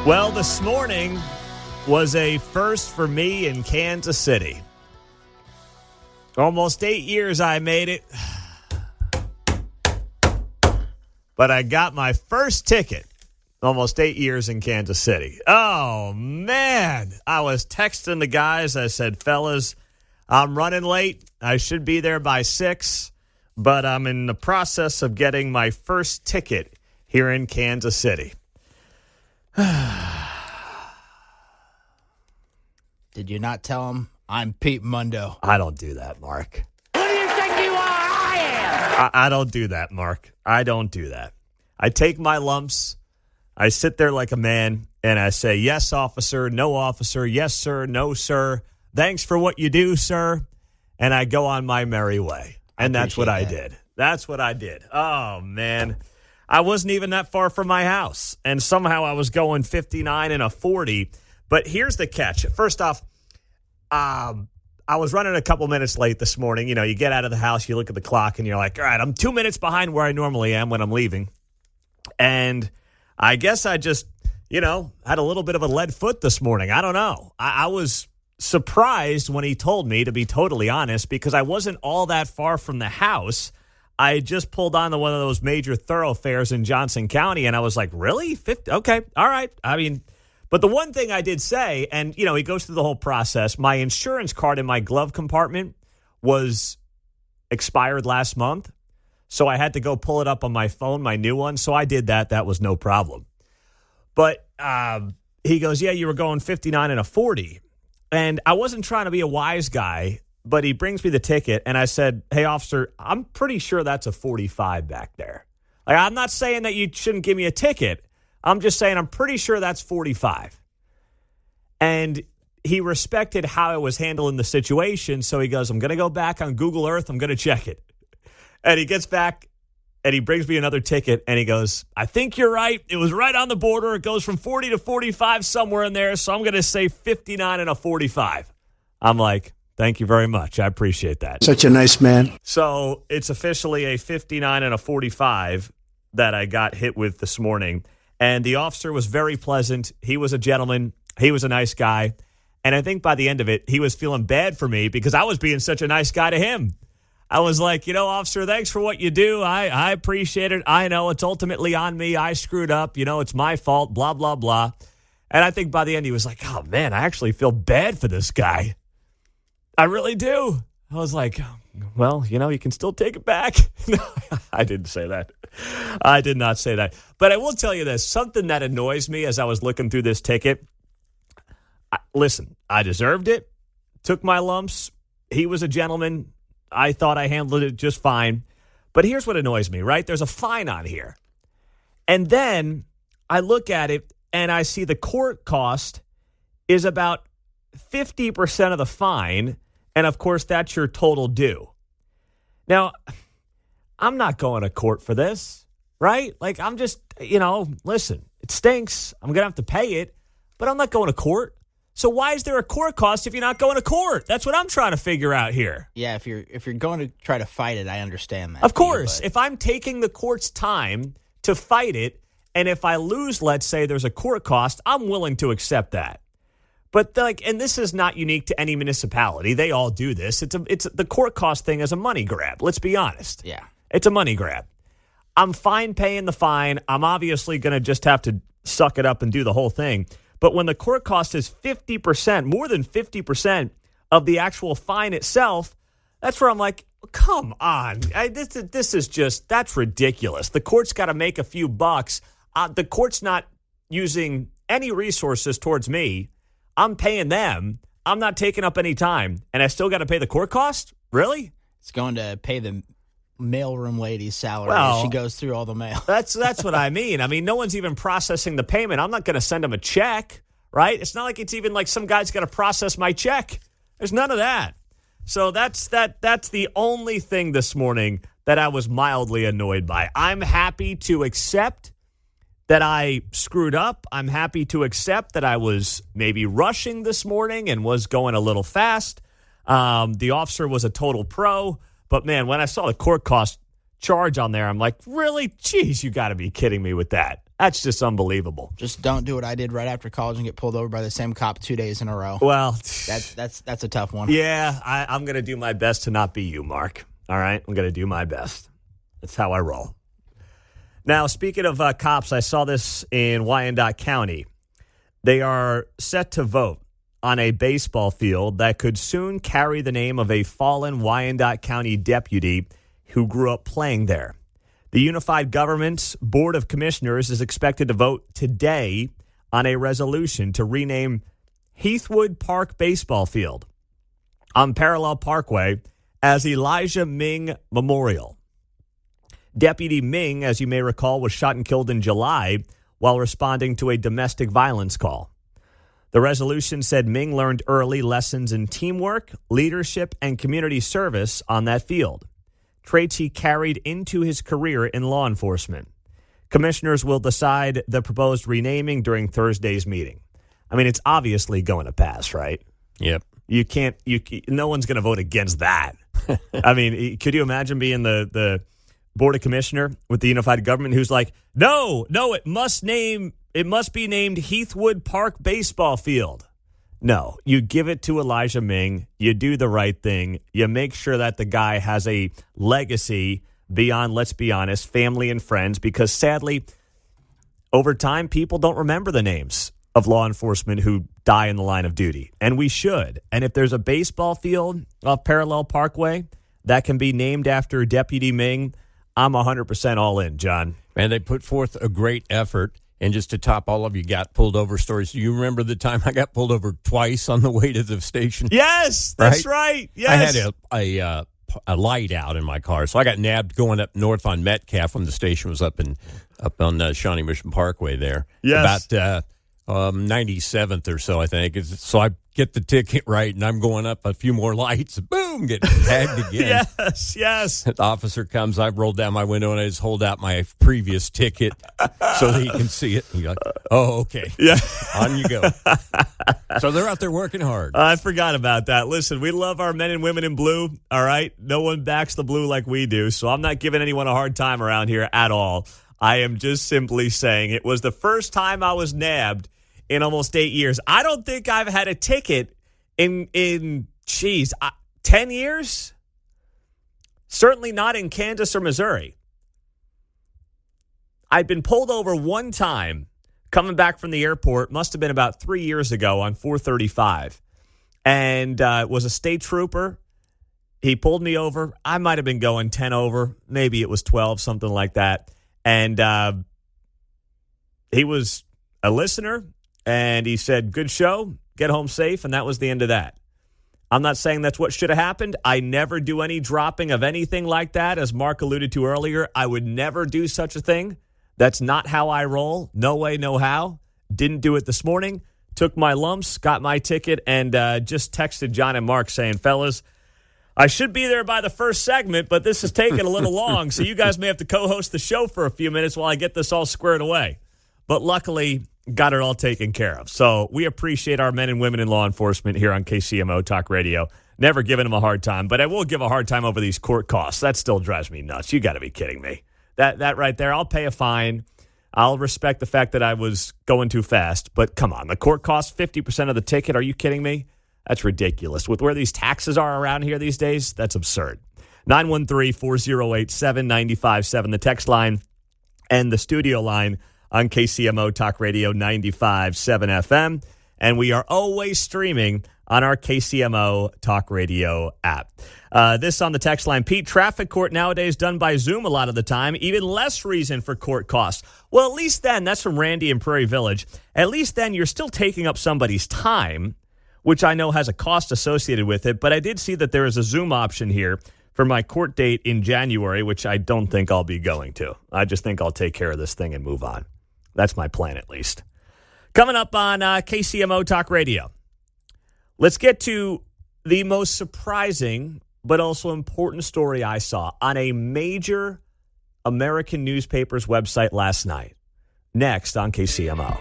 Well, this morning was a first for me in Kansas City. Almost 8 years I made it. But I got my first ticket almost 8 years in Kansas City. Oh, man. I was texting the guys. I said, fellas, I'm running late. I should be there by 6, but I'm in the process of getting my first ticket here in Kansas City. Did you not tell him I'm Pete Mundo? I don't do that, Mark. Who do you think you are? I am. I don't do that, Mark. I don't do that. I take my lumps. I sit there like a man, and I say, yes, officer, no, officer, yes, sir, no, sir. Thanks for what you do, sir. And I go on my merry way. And that's what I did. That's what I did. Oh, man. I wasn't even that far from my house. And somehow I was going 59 and a 40. But here's the catch. First off, I was running a couple minutes late this morning. You know, you get out of the house, you look at the clock, and you're like, all right, I'm 2 minutes behind where I normally am when I'm leaving. And I guess I just, had a little bit of a lead foot this morning. I don't know. I was surprised when he told me, to be totally honest, because I wasn't all that far from the house. I just pulled onto one of those major thoroughfares in Johnson County, and I was like, really? 50? Okay, all right. I mean, but the one thing I did say, and, he goes through the whole process. My insurance card in my glove compartment was expired last month, so I had to go pull it up on my phone, my new one. So I did that. That was no problem. But he goes, yeah, you were going 59 and a 40. And I wasn't trying to be a wise guy, but he brings me the ticket, and I said, hey, officer, I'm pretty sure that's a 45 back there. Like, I'm not saying that you shouldn't give me a ticket. I'm just saying I'm pretty sure that's 45. And he respected how I was handling the situation, so he goes, I'm going to go back on Google Earth. I'm going to check it. And he gets back, and he brings me another ticket, and he goes, I think you're right. It was right on the border. It goes from 40 to 45, somewhere in there, so I'm going to say 59 and a 45. I'm like, thank you very much. I appreciate that. Such a nice man. So it's officially a 59 and a 45 that I got hit with this morning. And the officer was very pleasant. He was a gentleman. He was a nice guy. And I think by the end of it, he was feeling bad for me because I was being such a nice guy to him. I was like, officer, thanks for what you do. I appreciate it. I know it's ultimately on me. I screwed up. It's my fault, blah, blah, blah. And I think by the end, he was like, oh, man, I actually feel bad for this guy. I really do. I was like, well, you can still take it back. No, I didn't say that. I did not say that. But I will tell you this, something that annoys me as I was looking through this ticket. Listen, I deserved it. Took my lumps. He was a gentleman. I thought I handled it just fine. But here's what annoys me, right? There's a fine on here. And then I look at it and I see the court cost is about 50% of the fine. And, of course, that's your total due. Now, I'm not going to court for this, right? Like, I'm just, listen, it stinks. I'm going to have to pay it, but I'm not going to court. So why is there a court cost if you're not going to court? That's what I'm trying to figure out here. Yeah, if you're going to try to fight it, I understand that. Of course. If I'm taking the court's time to fight it, and if I lose, let's say there's a court cost, I'm willing to accept that. But and this is not unique to any municipality. They all do this. It's the court cost thing is a money grab. Let's be honest. Yeah. It's a money grab. I'm fine paying the fine. I'm obviously going to just have to suck it up and do the whole thing. But when the court cost is 50%, more than 50% of the actual fine itself, that's where I'm like, come on. This is just, that's ridiculous. The court's got to make a few bucks. The court's not using any resources towards me. I'm paying them. I'm not taking up any time. And I still got to pay the court cost? Really? It's going to pay the mailroom lady's salary well, as she goes through all the mail. That's what I mean. I mean, no one's even processing the payment. I'm not going to send them a check, right? It's not like it's even like some guy's got to process my check. There's none of that. So that's the only thing this morning that I was mildly annoyed by. I'm happy to accept that I screwed up. I'm happy to accept that I was maybe rushing this morning and was going a little fast. The officer was a total pro. But, man, when I saw the court cost charge on there. I'm like, really? Jeez, you got to be kidding me with that. That's just unbelievable. Just don't do what I did right after college and get pulled over by the same cop 2 days in a row. Well, that's a tough one. Yeah, I'm going to do my best to not be you, Mark. All right? I'm going to do my best. That's how I roll. Now, speaking of cops, I saw this in Wyandotte County. They are set to vote on a baseball field that could soon carry the name of a fallen Wyandotte County deputy who grew up playing there. The Unified Government's Board of Commissioners is expected to vote today on a resolution to rename Heathwood Park Baseball Field on Parallel Parkway as Elijah Ming Memorial. Deputy Ming, as you may recall, was shot and killed in July while responding to a domestic violence call. The resolution said Ming learned early lessons in teamwork, leadership, and community service on that field, traits he carried into his career in law enforcement. Commissioners will decide the proposed renaming during Thursday's meeting. I mean, it's obviously going to pass, right? Yep. No one's going to vote against that. I mean, could you imagine being the Board of Commissioner with the Unified Government who's like, no, it must be named Heathwood Park Baseball Field. No, you give it to Elijah Ming. You do the right thing. You make sure that the guy has a legacy beyond, let's be honest, family and friends, because sadly, over time, people don't remember the names of law enforcement who die in the line of duty. And we should. And if there's a baseball field off Parallel Parkway that can be named after Deputy Ming, I'm 100% all in, John. Man, they put forth a great effort. And just to top all of you got pulled over stories, do you remember the time I got pulled over twice on the way to the station? Yes, that's right. Yes. I had a light out in my car, so I got nabbed going up north on Metcalf when the station was up on Shawnee Mission Parkway there. Yes. About 97th or so, I think. So I get the ticket right, and I'm going up a few more lights. Boom, get tagged again. Yes. The officer comes, I roll down my window, and I just hold out my previous ticket so that he can see it. And you're like, oh, okay. Yeah. On you go. So they're out there working hard. I forgot about that. Listen, we love our men and women in blue, all right? No one backs the blue like we do, so I'm not giving anyone a hard time around here at all. I am just simply saying it was the first time I was nabbed in almost 8 years. I don't think I've had a ticket in 10 years? Certainly not in Kansas or Missouri. I'd been pulled over one time coming back from the airport, must have been about 3 years ago on 435. And it was a state trooper. He pulled me over. I might have been going 10 over. Maybe it was 12, something like that. And he was a listener. And he said, good show, get home safe, and that was the end of that. I'm not saying that's what should have happened. I never do any dropping of anything like that. As Mark alluded to earlier, I would never do such a thing. That's not how I roll. No way, no how. Didn't do it this morning. Took my lumps, got my ticket, and just texted John and Mark saying, fellas, I should be there by the first segment, but this is taking a little long, so you guys may have to co-host the show for a few minutes while I get this all squared away. But luckily, got it all taken care of. So we appreciate our men and women in law enforcement here on KCMO Talk Radio. Never giving them a hard time, but I will give a hard time over these court costs. That still drives me nuts. You got to be kidding me. That right there, I'll pay a fine. I'll respect the fact that I was going too fast, but come on, the court costs 50% of the ticket. Are you kidding me? That's ridiculous. With where these taxes are around here these days, that's absurd. 913-408-7957, the text line and the studio line on KCMO Talk Radio 95.7 FM. And we are always streaming on our KCMO Talk Radio app. This on the text line, Pete, traffic court nowadays done by Zoom a lot of the time. Even less reason for court costs. Well, at least then, that's from Randy in Prairie Village. At least then you're still taking up somebody's time, which I know has a cost associated with it. But I did see that there is a Zoom option here for my court date in January, which I don't think I'll be going to. I just think I'll take care of this thing and move on. That's my plan, at least. Coming up on KCMO Talk Radio, let's get to the most surprising but also important story I saw on a major American newspaper's website last night. Next on KCMO.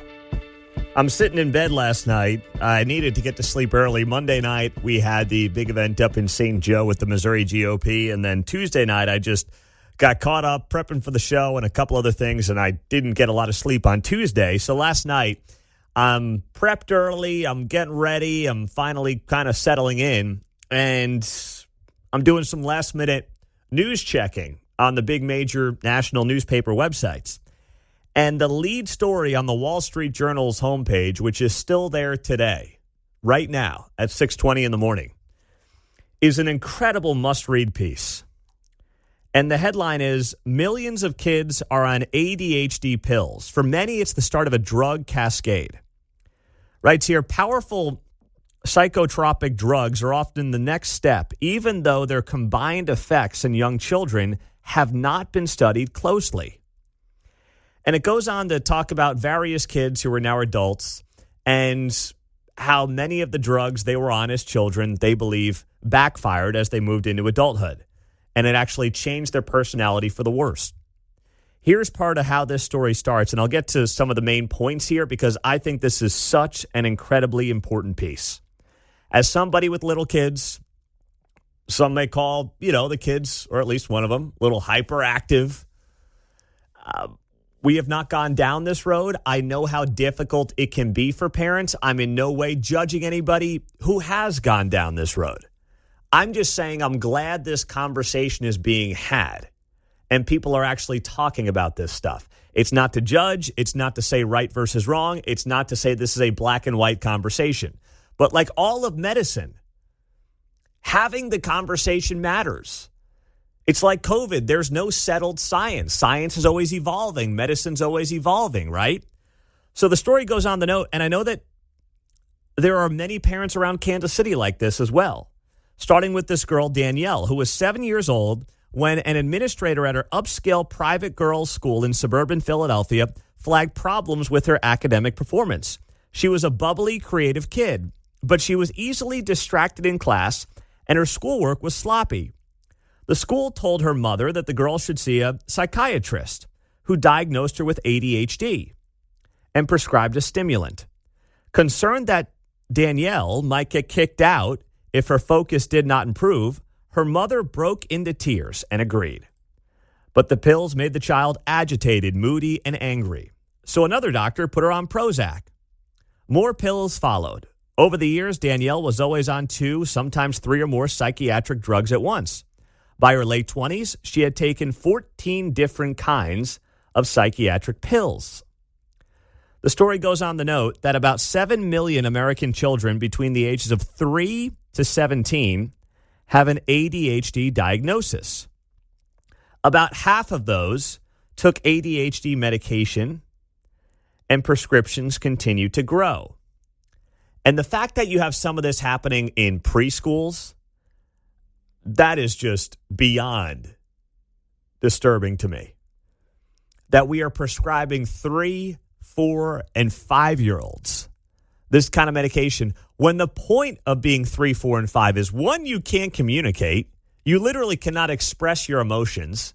I'm sitting in bed last night. I needed to get to sleep early. Monday night, we had the big event up in St. Joe with the Missouri GOP. And then Tuesday night, I just got caught up prepping for the show and a couple other things, and I didn't get a lot of sleep on Tuesday. So last night, I'm prepped early. I'm getting ready. I'm finally kind of settling in, and I'm doing some last-minute news checking on the big major national newspaper websites. And the lead story on the Wall Street Journal's homepage, which is still there today, right now at 6:20 in the morning, is an incredible must-read piece. And the headline is, millions of kids are on ADHD pills. For many, it's the start of a drug cascade. Right here, powerful psychotropic drugs are often the next step, even though their combined effects in young children have not been studied closely. And it goes on to talk about various kids who are now adults and how many of the drugs they were on as children, they believe, backfired as they moved into adulthood. And it actually changed their personality for the worse. Here's part of how this story starts, and I'll get to some of the main points here because I think this is such an incredibly important piece. As somebody with little kids, some may call, the kids, or at least one of them, a little hyperactive. We have not gone down this road. I know how difficult it can be for parents. I'm in no way judging anybody who has gone down this road. I'm just saying I'm glad this conversation is being had and people are actually talking about this stuff. It's not to judge. It's not to say right versus wrong. It's not to say this is a black and white conversation. But like all of medicine, having the conversation matters. It's like COVID. There's no settled science. Science is always evolving. Medicine's always evolving, right? So the story goes on the note, and I know that there are many parents around Kansas City like this as well, starting with this girl, Danielle, who was 7 years old when an administrator at her upscale private girls' school in suburban Philadelphia flagged problems with her academic performance. She was a bubbly, creative kid, but she was easily distracted in class, and her schoolwork was sloppy. The school told her mother that the girl should see a psychiatrist who diagnosed her with ADHD and prescribed a stimulant. Concerned that Danielle might get kicked out if her focus did not improve, her mother broke into tears and agreed. But the pills made the child agitated, moody, and angry. So another doctor put her on Prozac. More pills followed. Over the years, Danielle was always on 2, sometimes 3 or more psychiatric drugs at once. By her late 20s, she had taken 14 different kinds of psychiatric pills. The story goes on to note that about 7 million American children between the ages of 3 to 17 have an ADHD diagnosis. About half of those took ADHD medication, and prescriptions continue to grow. And the fact that you have some of this happening in preschools, that is just beyond disturbing to me. That we are prescribing 3, 4, and 5-year-olds this kind of medication when the point of being 3, 4, and 5 is, one, you can't communicate. You literally cannot express your emotions.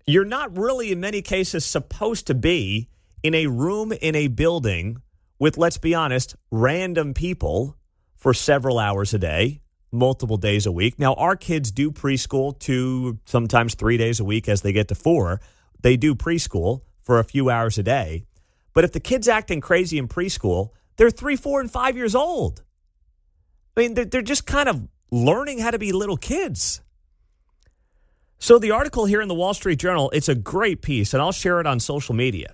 You're not really, in many cases, supposed to be in a room in a building with, let's be honest, random people for several hours a day, multiple days a week. Now, our kids do preschool 2, sometimes 3 days a week as they get to 4. They do preschool for a few hours a day. But if the kid's acting crazy in preschool, they're 3, 4, and 5 years old. I mean, they're just kind of learning how to be little kids. So the article here in the Wall Street Journal, it's a great piece, and I'll share it on social media.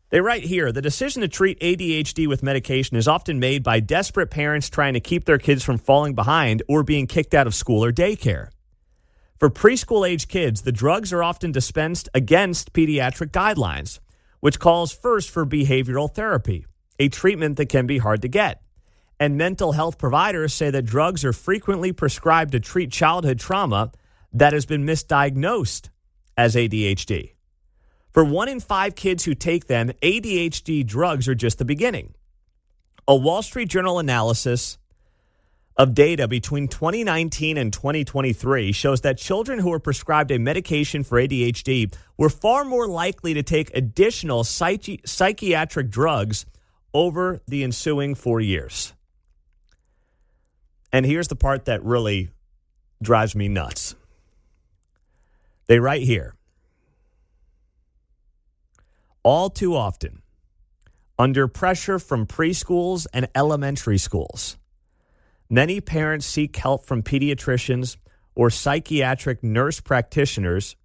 They write here, the decision to treat ADHD with medication is often made by desperate parents trying to keep their kids from falling behind or being kicked out of school or daycare. For preschool-age kids, the drugs are often dispensed against pediatric guidelines, which calls first for behavioral therapy, a treatment that can be hard to get. And mental health providers say that drugs are frequently prescribed to treat childhood trauma that has been misdiagnosed as ADHD. For 1 in 5 kids who take them, ADHD drugs are just the beginning. A Wall Street Journal analysis of data between 2019 and 2023 shows that children who were prescribed a medication for ADHD were far more likely to take additional psychiatric drugs over the ensuing 4 years. And here's the part that really drives me nuts. They write here, all too often, under pressure from preschools and elementary schools, many parents seek help from pediatricians or psychiatric nurse practitioners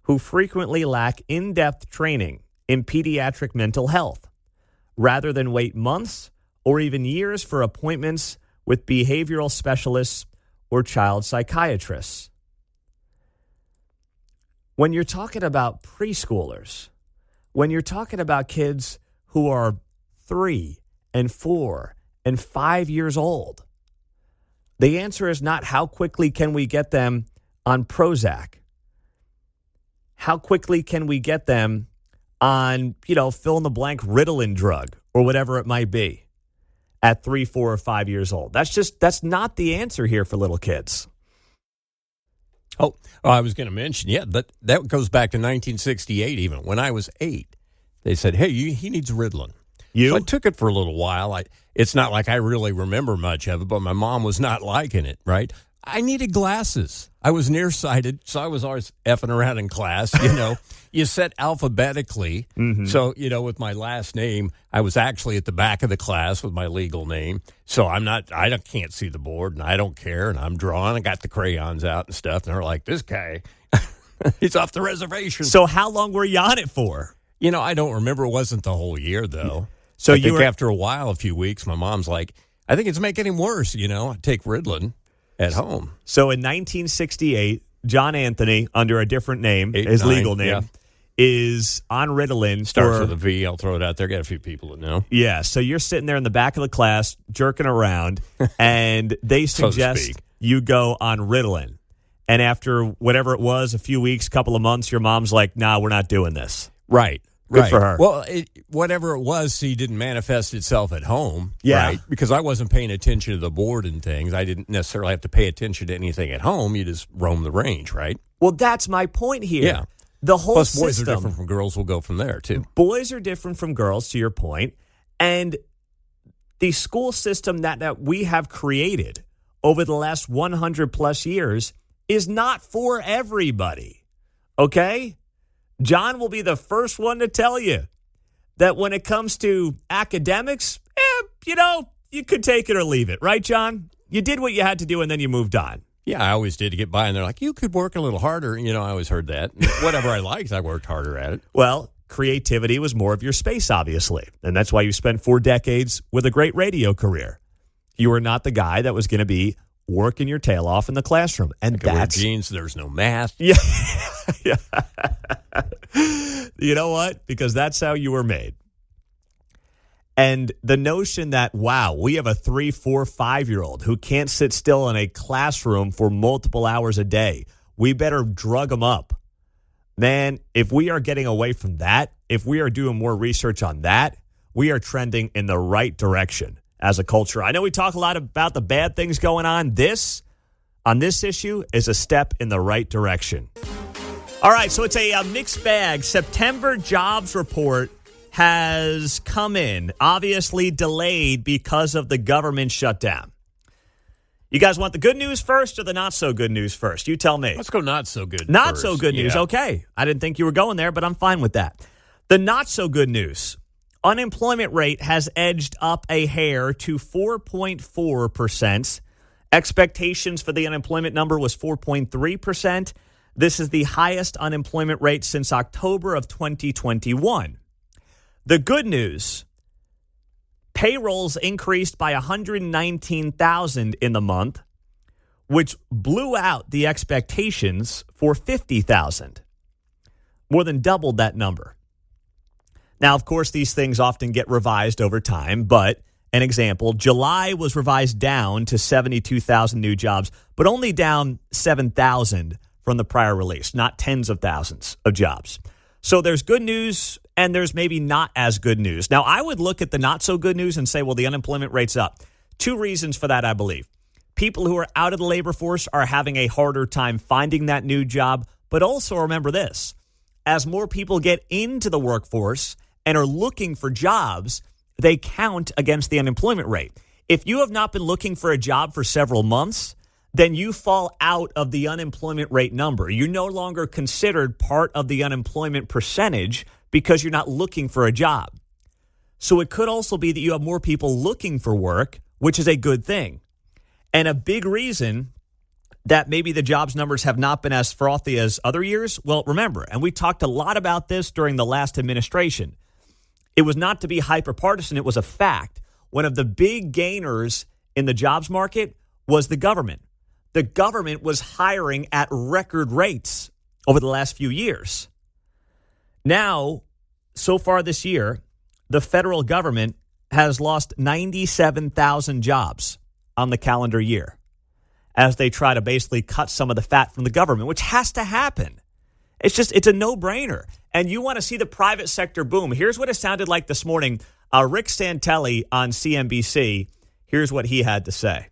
who frequently lack in-depth training in pediatric mental health, rather than wait months or even years for appointments with behavioral specialists or child psychiatrists. When you're talking about preschoolers, when you're talking about kids who are 3 and 4 and 5 years old, the answer is not how quickly can we get them on Prozac. How quickly can we get them on, fill in the blank Ritalin drug or whatever it might be at 3, 4, or 5 years old. That's not the answer here for little kids. Oh, I was going to mention, that goes back to 1968 even. When I was 8, they said, hey, he needs Ritalin. So I took it for a little while. It's not like I really remember much of it, but my mom was not liking it, right? I needed glasses. I was nearsighted, so I was always effing around in class, You set alphabetically. Mm-hmm. So, with my last name, I was actually at the back of the class with my legal name. So I can't see the board, and I don't care, and I'm drawing. I got the crayons out and stuff, and they're like, this guy, he's off the reservation. So how long were you on it for? I don't remember. It wasn't the whole year, though. So I think after a while, a few weeks, my mom's like, I think it's making him worse, I take Ritalin at home. So in 1968, John Anthony, under a different name, his legal name, is on Ritalin. Starts with a V. I'll throw it out there. Got a few people that know. Yeah, so you're sitting there in the back of the class, jerking around, and they suggest you go on Ritalin. And after whatever it was, a few weeks, couple of months, your mom's like, nah, we're not doing this. Right. Good for her. Well, whatever it was, didn't manifest itself at home. Yeah. Right? Because I wasn't paying attention to the board and things. I didn't necessarily have to pay attention to anything at home. You just roam the range, right? Well, that's my point here. Yeah. The whole Plus, system. boys are different from girls. We'll go from there, too. Boys are different from girls, to your point. And the school system that we have created over the last 100 plus years is not for everybody. Okay? John will be the first one to tell you that when it comes to academics, you could take it or leave it. Right, John? You did what you had to do, and then you moved on. Yeah, I always did to get by, and they're like, you could work a little harder. I always heard that. Whatever I liked, I worked harder at it. Well, creativity was more of your space, obviously, and that's why you spent 4 decades with a great radio career. You were not the guy that was going to be working your tail off in the classroom, and that's wear jeans. There's no math. Yeah. Yeah. You know what? Because that's how you were made. And the notion that, wow, we have a 3, 4, 5-year-old who can't sit still in a classroom for multiple hours a day. We better drug them up. Man, if we are getting away from that, if we are doing more research on that, we are trending in the right direction as a culture. I know we talk a lot about the bad things going on. This issue is a step in the right direction. All right, so it's a mixed bag. September jobs report has come in, obviously delayed because of the government shutdown. You guys want the good news first or the not so good news first? You tell me. Let's go not so good Not first. so good news. Okay. I didn't think you were going there, but I'm fine with that. The not so good news. Unemployment rate has edged up a hair to 4.4%. Expectations for the unemployment number was 4.3%. This is the highest unemployment rate since October of 2021. The good news, payrolls increased by 119,000 in the month, which blew out the expectations for 50,000. More than doubled that number. Now, of course, these things often get revised over time, but an example, July was revised down to 72,000 new jobs, but only down 7,000 from the prior release, not tens of thousands of jobs. So there's good news and there's maybe not as good news. Now, I would look at the not so good news and say, well, the unemployment rate's up. 2 reasons for that, I believe. People who are out of the labor force are having a harder time finding that new job. But also remember this, as more people get into the workforce and are looking for jobs, they count against the unemployment rate. If you have not been looking for a job for several months, then you fall out of the unemployment rate number. You're no longer considered part of the unemployment percentage because you're not looking for a job. So it could also be that you have more people looking for work, which is a good thing. And a big reason that maybe the jobs numbers have not been as frothy as other years, well, remember, and we talked a lot about this during the last administration, it was not to be hyper-partisan, it was a fact. One of the big gainers in the jobs market was the government. The government was hiring at record rates over the last few years. Now, so far this year, the federal government has lost 97,000 jobs on the calendar year as they try to basically cut some of the fat from the government, which has to happen. It's a no-brainer. And you want to see the private sector boom. Here's what it sounded like this morning. Rick Santelli on CNBC, here's what he had to say.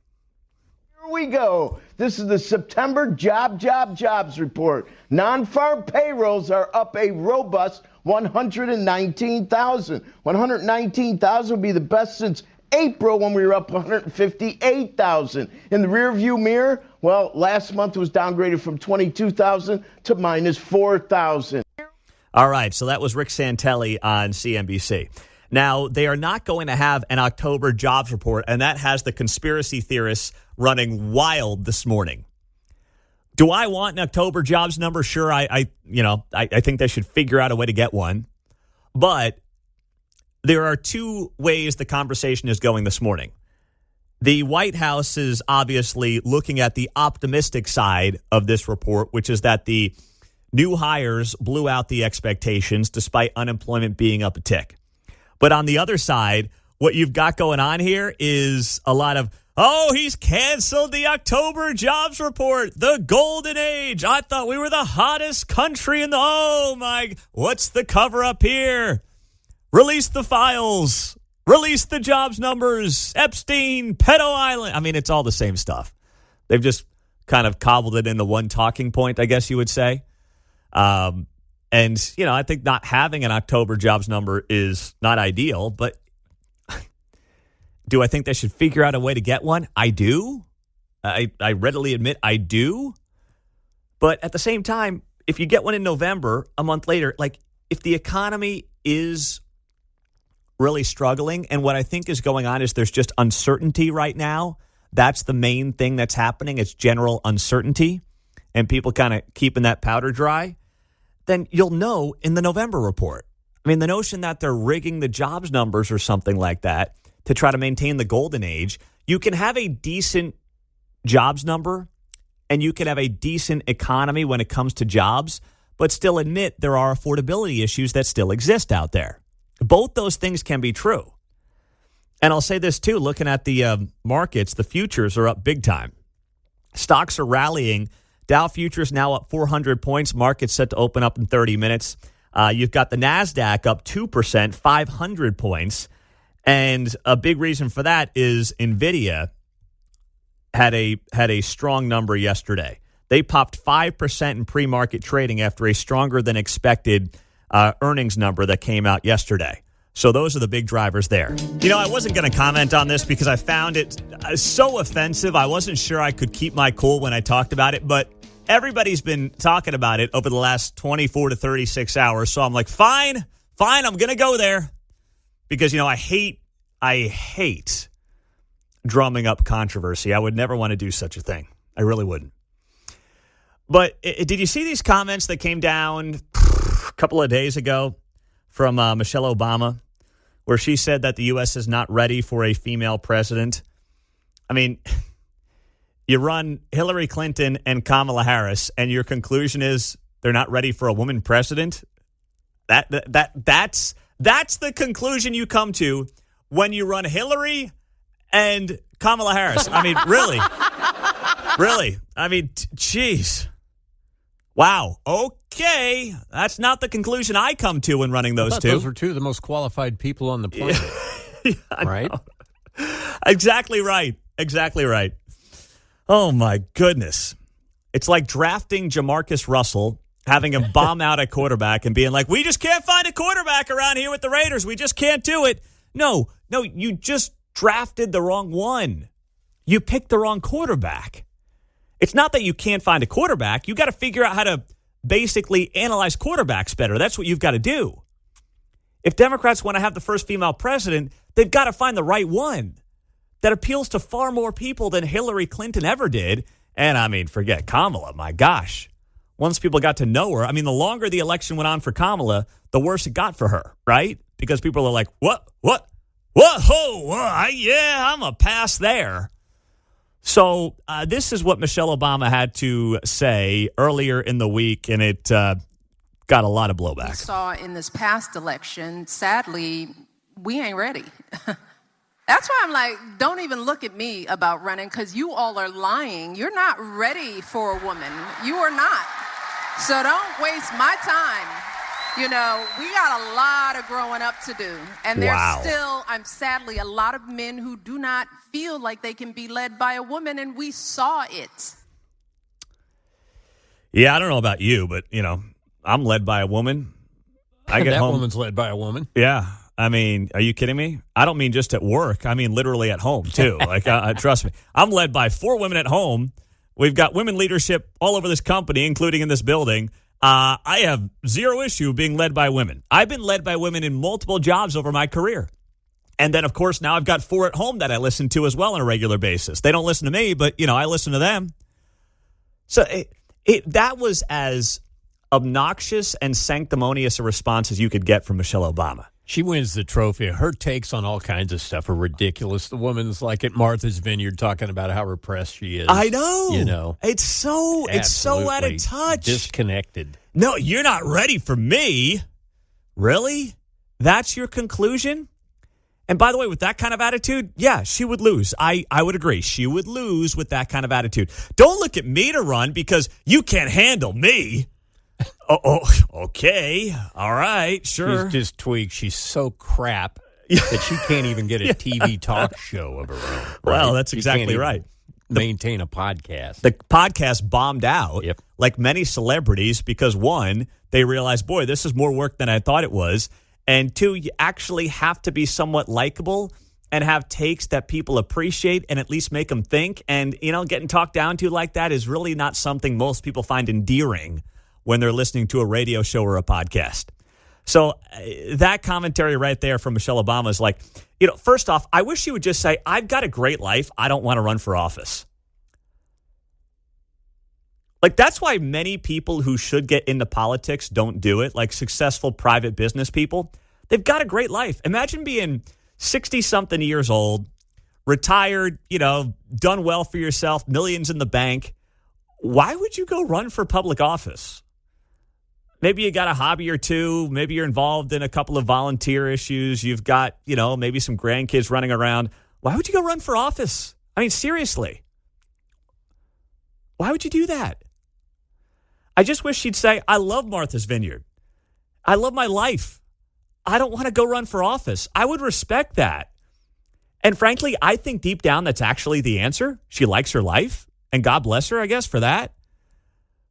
Here we go. This is the September jobs report. Non-farm payrolls are up a robust 119,000. 119,000 would be the best since April when we were up 158,000. In the rearview mirror, well, last month was downgraded from 22,000 to minus 4,000. All right, so that was Rick Santelli on CNBC. Now, they are not going to have an October jobs report, and that has the conspiracy theorists running wild this morning. Do I want an October jobs number? Sure, I think they should figure out a way to get one. But there are two ways the conversation is going this morning. The White House is obviously looking at the optimistic side of this report, which is that the new hires blew out the expectations despite unemployment being up a tick. But on the other side, what you've got going on here is a lot of, oh, he's canceled the October jobs report, the golden age. I thought we were the hottest country in the, oh my, what's the cover up here? Release the files, release the jobs numbers, Epstein, Pedo Island. I mean, it's all the same stuff. They've just kind of cobbled it into one talking point, I guess you would say. And, I think not having an October jobs number is not ideal, but do I think they should figure out a way to get one? I do. I readily admit I do. But at the same time, if you get one in November, a month later, like if the economy is really struggling, and what I think is going on is there's just uncertainty right now. That's the main thing that's happening. It's general uncertainty and people kind of keeping that powder dry. Then you'll know in the November report. I mean, the notion that they're rigging the jobs numbers or something like that to try to maintain the golden age, you can have a decent jobs number and you can have a decent economy when it comes to jobs, but still admit there are affordability issues that still exist out there. Both those things can be true. And I'll say this too, looking at the markets, the futures are up big time. Stocks are rallying. Dow futures now up 400 points. Market's set to open up in 30 minutes. You've got the NASDAQ up 2%, 500 points. And a big reason for that is NVIDIA had a strong number yesterday. They popped 5% in pre-market trading after a stronger than expected earnings number that came out yesterday. So those are the big drivers there. I wasn't going to comment on this because I found it so offensive. I wasn't sure I could keep my cool when I talked about it, but everybody's been talking about it over the last 24 to 36 hours. So I'm like, fine, I'm going to go there because, I hate drumming up controversy. I would never want to do such a thing. I really wouldn't. But did you see these comments that came down a couple of days ago from Michelle Obama, where she said that the U.S. is not ready for a female president? I mean, you run Hillary Clinton and Kamala Harris, and your conclusion is they're not ready for a woman president? That's the conclusion you come to when you run Hillary and Kamala Harris. I mean, really? Really? I mean, geez. Wow. Okay. That's not the conclusion I come to when running those two. Those were two of the most qualified people on the planet. Yeah, right? Exactly right. Exactly right. Oh, my goodness. It's like drafting Jamarcus Russell, having him bomb out at quarterback and being like, we just can't find a quarterback around here with the Raiders. We just can't do it. No, you just drafted the wrong one. You picked the wrong quarterback. It's not that you can't find a quarterback. You got to figure out how to basically analyze quarterbacks better. That's what you've got to do. If Democrats want to have the first female president, they've got to find the right one that appeals to far more people than Hillary Clinton ever did. And, I mean, forget Kamala. My gosh. Once people got to know her, I mean, the longer the election went on for Kamala, the worse it got for her, right? Because people are like, what? Yeah, I'm a pass there. So this is what Michelle Obama had to say earlier in the week, and it got a lot of blowback. We saw in this past election, sadly, we ain't ready. That's why I'm like, don't even look at me about running, because you all are lying. You're not ready for a woman. You are not. So don't waste my time. You know, we got a lot of growing up to do. And there's still, sadly, a lot of men who do not feel like they can be led by a woman, and we saw it. Yeah, I don't know about you, but, you know, I'm led by a woman. I get that home. Woman's led by a woman. Yeah. I mean, are you kidding me? I don't mean just at work. I mean literally at home, too. Like, trust me. I'm led by 4 women at home. We've got women leadership all over this company, including in this building. I have zero issue being led by women. I've been led by women in multiple jobs over my career. And then, of course, now I've got 4 at home that I listen to as well on a regular basis. They don't listen to me, but, you know, I listen to them. So that was as obnoxious and sanctimonious a response as you could get from Michelle Obama. She wins the trophy. Her takes on all kinds of stuff are ridiculous. The woman's like at Martha's Vineyard talking about how repressed she is. I know. You know. It's so out of touch. Disconnected. No, you're not ready for me. Really? That's your conclusion? And by the way, with that kind of attitude, yeah, she would lose. I would agree. She would lose with that kind of attitude. Don't look at me to run because you can't handle me. Oh, okay. All right, sure. She's just tweaked. She's so crap that she can't even get a TV talk show of her own. Right? Well, that's exactly right. Maintain a podcast. The podcast bombed out, yep, like many celebrities, because 1, they realized, boy, this is more work than I thought it was. And 2, you actually have to be somewhat likable and have takes that people appreciate and at least make them think. And, you know, getting talked down to like that is really not something most people find endearing when they're listening to a radio show or a podcast. So that commentary right there from Michelle Obama is like, you know, first off, I wish she would just say, I've got a great life. I don't want to run for office. Like, that's why many people who should get into politics don't do it, like successful private business people. They've got a great life. Imagine being 60-something years old, retired, you know, done well for yourself, millions in the bank. Why would you go run for public office? Maybe you got a hobby or two. Maybe you're involved in a couple of volunteer issues. You've got, you know, maybe some grandkids running around. Why would you go run for office? I mean, seriously. Why would you do that? I just wish she'd say, I love Martha's Vineyard. I love my life. I don't want to go run for office. I would respect that. And frankly, I think deep down that's actually the answer. She likes her life, and God bless her, I guess, for that.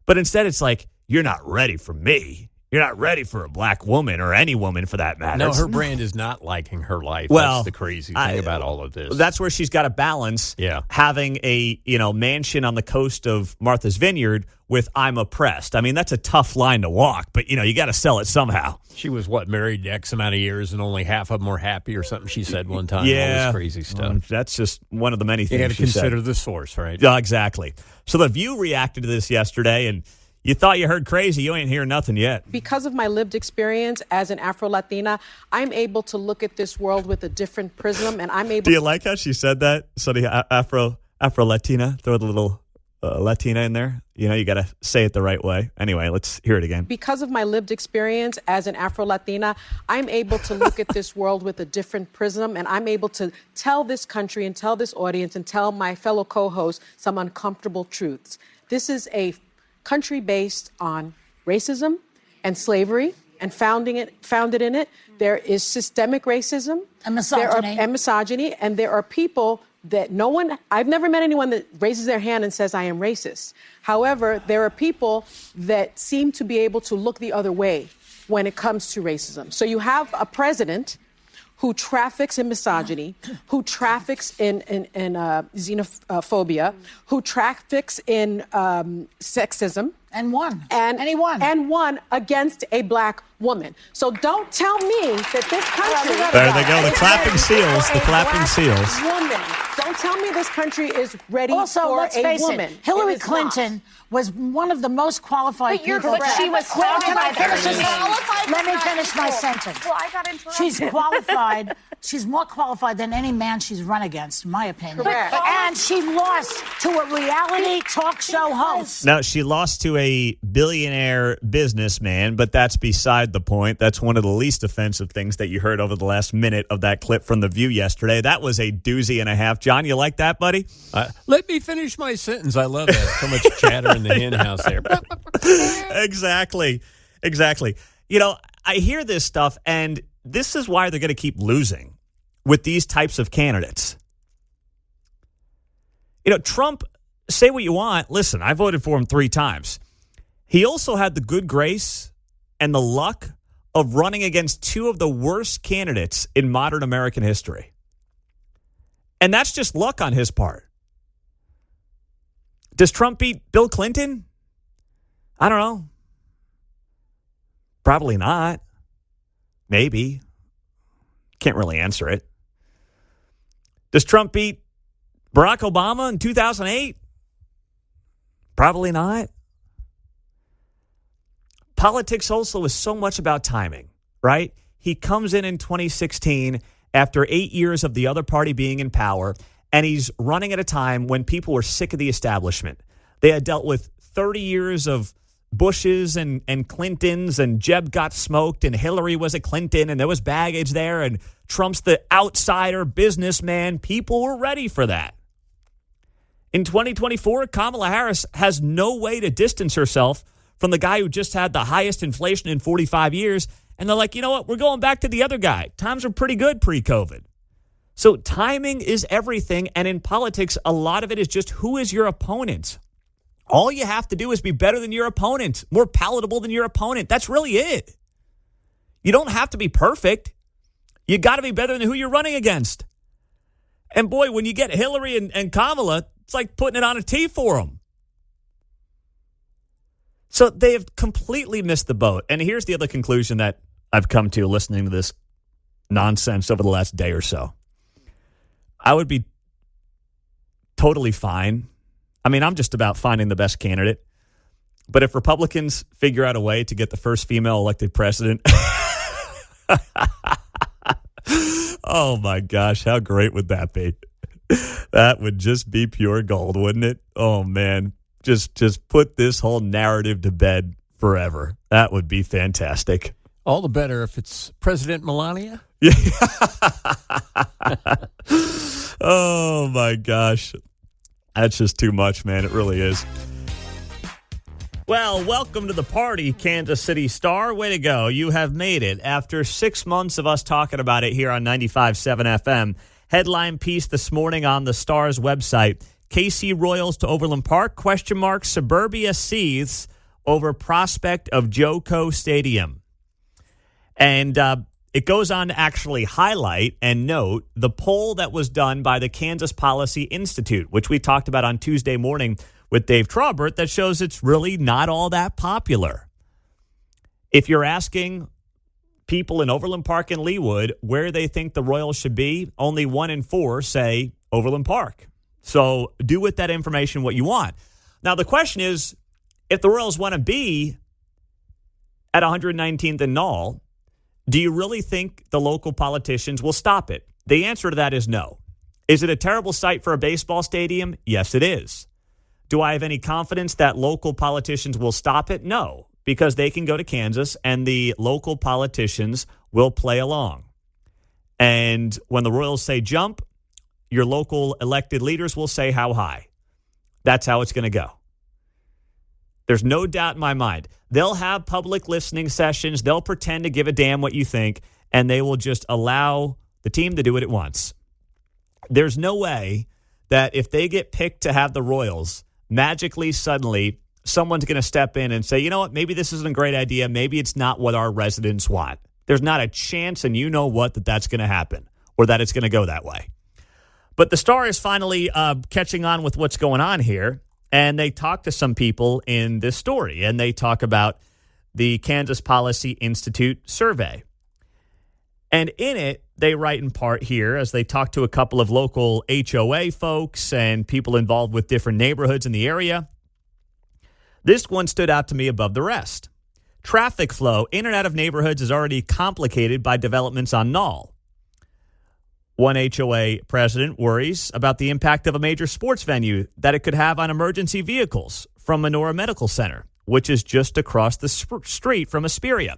But instead, it's like, you're not ready for me. You're not ready for a black woman or any woman for that matter. No, her brand is not liking her life. Well, that's the crazy thing about all of this. That's where she's got to balance having a, you know, mansion on the coast of Martha's Vineyard with I'm oppressed. I mean, that's a tough line to walk, but, you know, you got to sell it somehow. She was, married X amount of years and only half of them were happy or something she said one time. Yeah. All this crazy stuff. That's just one of the many things you got to consider said. The source, right? Yeah, exactly. So The View reacted to this yesterday, and you thought you heard crazy. You ain't hearing nothing yet. Because of my lived experience as an Afro-Latina, I'm able to look at this world with a different prism, and I'm able. Do you like how she said that? So the Afro-Latina, throw the little Latina in there. You know, you got to say it the right way. Anyway, let's hear it again. Because of my lived experience as an Afro-Latina, I'm able to look at this world with a different prism, and I'm able to tell this country and tell this audience and tell my fellow co-hosts some uncomfortable truths. This is a country based on racism and slavery, and founded in it. There is systemic racism and misogyny. And there are people that I've never met anyone that raises their hand and says, I am racist. However, there are people that seem to be able to look the other way when it comes to racism. So you have a president who traffics in misogyny, who traffics in xenophobia, who traffics in sexism. And won. And he won. And won against a black woman. So don't tell me that this country... There they go, the clapping seals, the clapping seals. Woman. Don't tell me this country is ready also, for let's a face woman. It, Hillary Clinton was one of the most qualified people. But she was Can I finish this? qualified. Let me finish my sentence. Well, I got interrupted. She's qualified. She's more qualified than any man she's run against, in my opinion. Correct. And she lost to a reality talk show host. Now, she lost to a billionaire businessman, but that's beside the point. That's one of the least offensive things that you heard over the last minute of that clip from The View yesterday. That was a doozy and a half. John, you like that, buddy? Let me finish my sentence. I love that. So much chatter in the hen house there. Exactly. You know, I hear this stuff, and this is why they're going to keep losing with these types of candidates. You know, Trump, say what you want. Listen, I voted for him 3 times. He also had the good grace and the luck of running against 2 of the worst candidates in modern American history. And that's just luck on his part. Does Trump beat Bill Clinton? I don't know. Probably not. Maybe. Can't really answer it. Does Trump beat Barack Obama in 2008? Probably not. Politics also is so much about timing, right? He comes in 2016 after 8 years of the other party being in power, and he's running at a time when people were sick of the establishment. They had dealt with 30 years of Bushes and Clintons, and Jeb got smoked, and Hillary was a Clinton, and there was baggage there, and Trump's the outsider businessman. People were ready for that. In 2024, Kamala Harris has no way to distance herself from the guy who just had the highest inflation in 45 years, and they're like, you know what, we're going back to the other guy. Times were pretty good pre-COVID. So timing is everything, and in politics, a lot of it is just who is your opponent. All you have to do is be better than your opponent, more palatable than your opponent. That's really it. You don't have to be perfect. You got to be better than who you're running against. And boy, when you get Hillary and Kamala, it's like putting it on a tee for them. So they have completely missed the boat. And here's the other conclusion that I've come to listening to this nonsense over the last day or so. I would be totally fine. I mean, I'm just about finding the best candidate. But if Republicans figure out a way to get the first female elected president, oh my gosh, how great would that be? That would just be pure gold, wouldn't it? Oh man, just put this whole narrative to bed forever. That would be fantastic. All the better if it's President Melania. Yeah. Oh my gosh. That's just too much, man. It really is. Well, welcome to the party, Kansas City Star. Way to go. You have made it. After 6 months of us talking about it here on 95.7 FM, headline piece this morning on the Star's website, KC Royals to Overland Park, ? Suburbia seethes over prospect of Joco Stadium. And it goes on to actually highlight and note the poll that was done by the Kansas Policy Institute, which we talked about on Tuesday morning with Dave Traubert, that shows it's really not all that popular. If you're asking people in Overland Park and Leawood where they think the Royals should be, only 1 in 4 say Overland Park. So do with that information what you want. Now, the question is, if the Royals want to be at 119th and Knoll, do you really think the local politicians will stop it? The answer to that is no. Is it a terrible site for a baseball stadium? Yes, it is. Do I have any confidence that local politicians will stop it? No, because they can go to Kansas and the local politicians will play along. And when the Royals say jump, your local elected leaders will say how high. That's how it's going to go. There's no doubt in my mind. They'll have public listening sessions. They'll pretend to give a damn what you think, and they will just allow the team to do what it wants. There's no way that if they get picked to have the Royals, magically, suddenly, someone's going to step in and say, you know what, maybe this isn't a great idea. Maybe it's not what our residents want. There's not a chance, and you know what, that's going to happen or that it's going to go that way. But the Star is finally catching on with what's going on here, and they talk to some people in this story, and they talk about the Kansas Policy Institute survey. And in it, they write in part here, as they talk to a couple of local HOA folks and people involved with different neighborhoods in the area, this one stood out to me above the rest. Traffic flow in and out of neighborhoods is already complicated by developments on Knoll. One HOA president worries about the impact of a major sports venue that it could have on emergency vehicles from Menorah Medical Center, which is just across the street from Hesperia.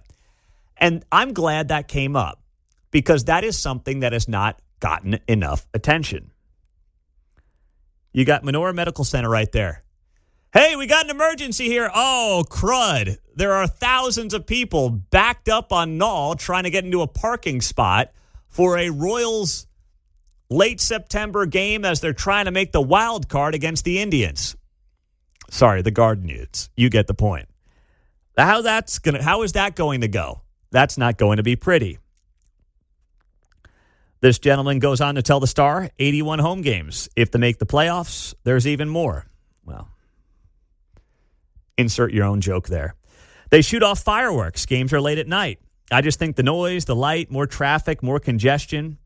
And I'm glad that came up because that is something that has not gotten enough attention. You got Menorah Medical Center right there. Hey, we got an emergency here. Oh, crud. There are thousands of people backed up on Knoll trying to get into a parking spot for a Royals late September game as they're trying to make the wild card against the Indians. Sorry, the Garden Utes. You get the point. How is that going to go? That's not going to be pretty. This gentleman goes on to tell the Star 81 home games. If they make the playoffs, there's even more. Well, insert your own joke there. They shoot off fireworks. Games are late at night. I just think the noise, the light, more traffic, more congestion.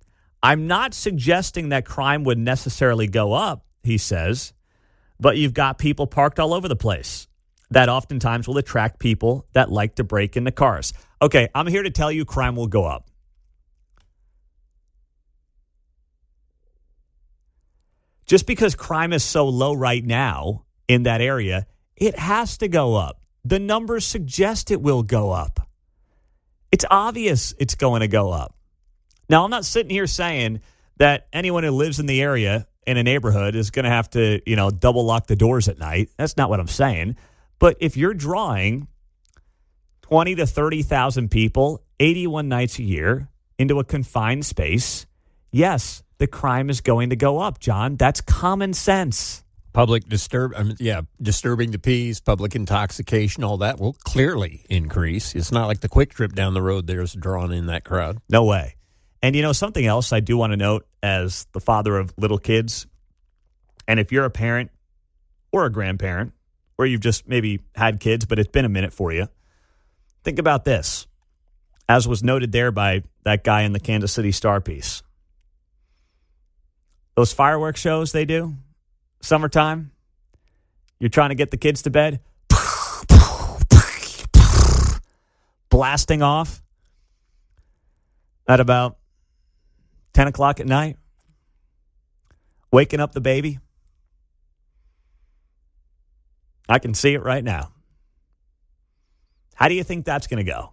I'm not suggesting that crime would necessarily go up, he says, but you've got people parked all over the place. That oftentimes will attract people that like to break into cars. Okay, I'm here to tell you crime will go up. Just because crime is so low right now in that area, it has to go up. The numbers suggest it will go up. It's obvious it's going to go up. Now, I'm not sitting here saying that anyone who lives in the area in a neighborhood is going to have to, double lock the doors at night. That's not what I'm saying. But if you're drawing 20 to 30,000 people 81 nights a year into a confined space, yes, the crime is going to go up, John. That's common sense. Disturbing the peace, public intoxication, all that will clearly increase. It's not like the quick trip down the road there's drawn in that crowd. No way. And, something else I do want to note as the father of little kids, and if you're a parent or a grandparent, or you've just maybe had kids, but it's been a minute for you, think about this, as was noted there by that guy in the Kansas City Star piece. Those fireworks shows they do, summertime, you're trying to get the kids to bed, blasting off at about 10 o'clock at night, waking up the baby. I can see it right now. How do you think that's going to go?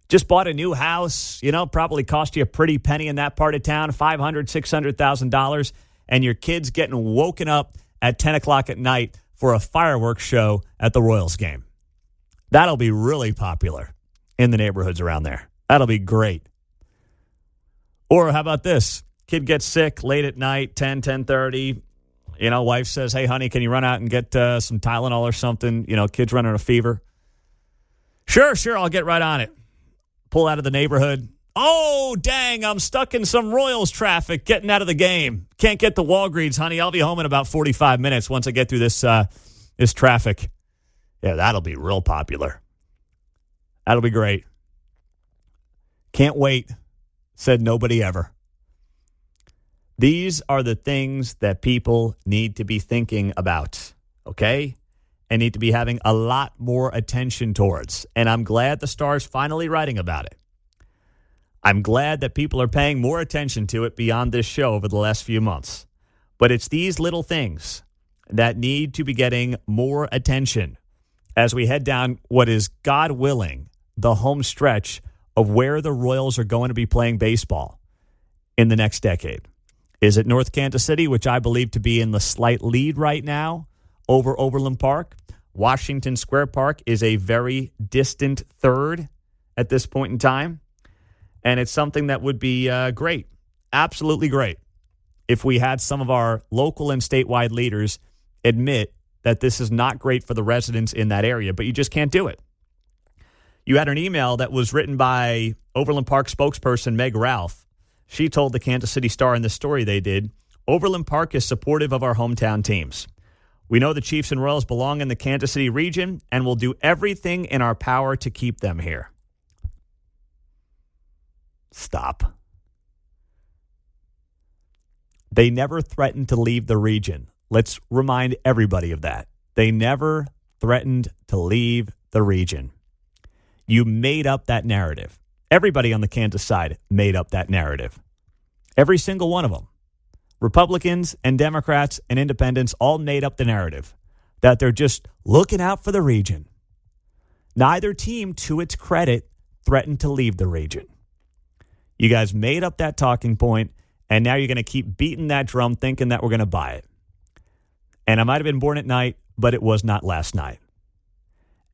Just bought a new house, probably cost you a pretty penny in that part of town, $500,000, $600,000, and your kid's getting woken up at 10 o'clock at night for a fireworks show at the Royals game. That'll be really popular in the neighborhoods around there. That'll be great. Or how about this? Kid gets sick late at night, 10:30. Wife says, hey, honey, can you run out and get some Tylenol or something? Kid's running a fever. Sure, I'll get right on it. Pull out of the neighborhood. Oh, dang, I'm stuck in some Royals traffic getting out of the game. Can't get to Walgreens, honey. I'll be home in about 45 minutes once I get through this traffic. Yeah, that'll be real popular. That'll be great. Can't wait, said nobody ever. These are the things that people need to be thinking about, okay? And need to be having a lot more attention towards. And I'm glad the Star's finally writing about it. I'm glad that people are paying more attention to it beyond this show over the last few months. But it's these little things that need to be getting more attention as we head down what is, God willing, the home stretch of where the Royals are going to be playing baseball in the next decade. Is it North Kansas City, which I believe to be in the slight lead right now over Overland Park? Washington Square Park is a very distant third at this point in time. And it's something that would be great, absolutely great, if we had some of our local and statewide leaders admit that this is not great for the residents in that area, but you just can't do it. You had an email that was written by Overland Park spokesperson Meg Ralph. She told the Kansas City Star in the story they did, Overland Park is supportive of our hometown teams. We know the Chiefs and Royals belong in the Kansas City region and will do everything in our power to keep them here. Stop. They never threatened to leave the region. Let's remind everybody of that. They never threatened to leave the region. You made up that narrative. Everybody on the Kansas side made up that narrative. Every single one of them. Republicans and Democrats and independents all made up the narrative that they're just looking out for the region. Neither team, to its credit, threatened to leave the region. You guys made up that talking point, and now you're going to keep beating that drum thinking that we're going to buy it. And I might have been born at night, but it was not last night.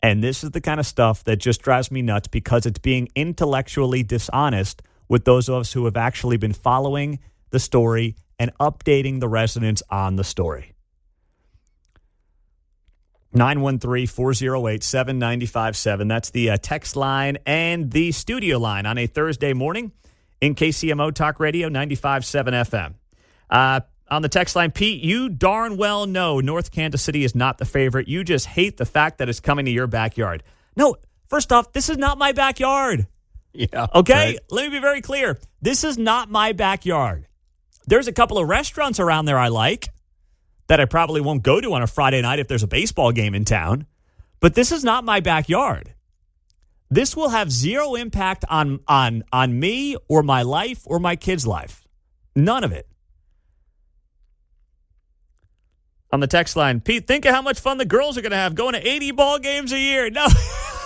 And this is the kind of stuff that just drives me nuts because it's being intellectually dishonest with those of us who have actually been following the story and updating the residents on the story. 913-408-7957. That's the text line and the studio line on a Thursday morning in KCMO Talk Radio 95.7 FM. On the text line, Pete, you darn well know North Kansas City is not the favorite. You just hate the fact that it's coming to your backyard. No, first off, this is not my backyard. Yeah. Okay? Right. Let me be very clear. This is not my backyard. There's a couple of restaurants around there I like that I probably won't go to on a Friday night if there's a baseball game in town. But this is not my backyard. This will have zero impact on me or my life or my kid's life. None of it. On the text line, Pete, think of how much fun the girls are going to have going to 80 ball games a year. No,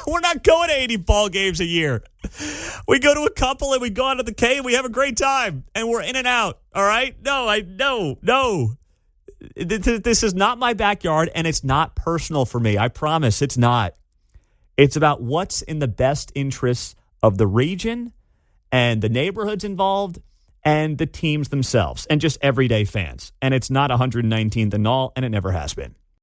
we're not going to 80 ball games a year. We go to a couple and we go out to the K and we have a great time and we're in and out. All right? No. This is not my backyard and it's not personal for me. I promise it's not. It's about what's in the best interests of the region and the neighborhoods involved and the teams themselves and just everyday fans. And it's not 119th and all, and it never has been.